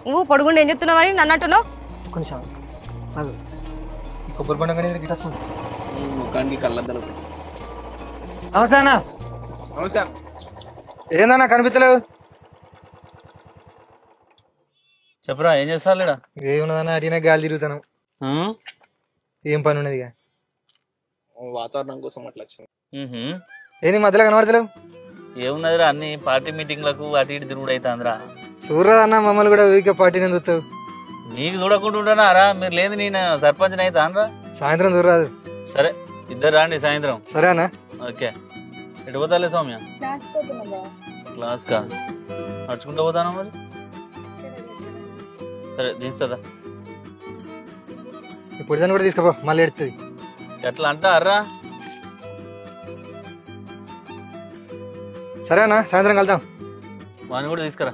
నువ్వు పొడుగుండి ఏం చెప్తున్నావని నన్ను అంటున్నావు? కొంచెం కొబ్బరి పండుగ అనేది గిట్ట వస్తుంది. ముఖానికి కళ్ళద్దలు. నమస్తే అన్న. నమస్తే. ఏందన్నా కనిపించలేవు? చెప్పరా ఏం చేస్తారు లేడా? ఏమున్నదన్నా అడిగినా గాలి తిరుగుతాను. ఏం పని ఉన్నది ఇక? వాతావరణం కోసం అట్లా వచ్చింది. ఏంది మధ్యలో కనబడతలేవు? ఏమున్నదిరా అన్ని పార్టీ మీటింగ్లకు అటు ఇటు తిరుగుడు అవుతుందిరా. చూడరాదన్నా మమ్మల్ని కూడా ఊరికే పార్టీని చూస్తావు. నీకు చూడకుండా ఉంటానారా? మీరు లేదు నేను సర్పంచ్ అయితే అనరా. సాయంత్రం చూడరాదు. సరే ఇద్దరు రాండి సాయంత్రం. సరే అన్న. ఓకే ఎటు పోతాలే సౌమ్య? క్లాస్ కా నడుచుకుంటూ పోతానా మరి? సరే తీస్తుందా? ఇప్పుడు దాన్ని కూడా తీసుకుపో, మళ్ళీ ఎడుతుంది. ఎట్లా అంటారా? సరే అన్న, సాయంత్రం కలుద్దాం. వాడిని కూడా తీసుకురా.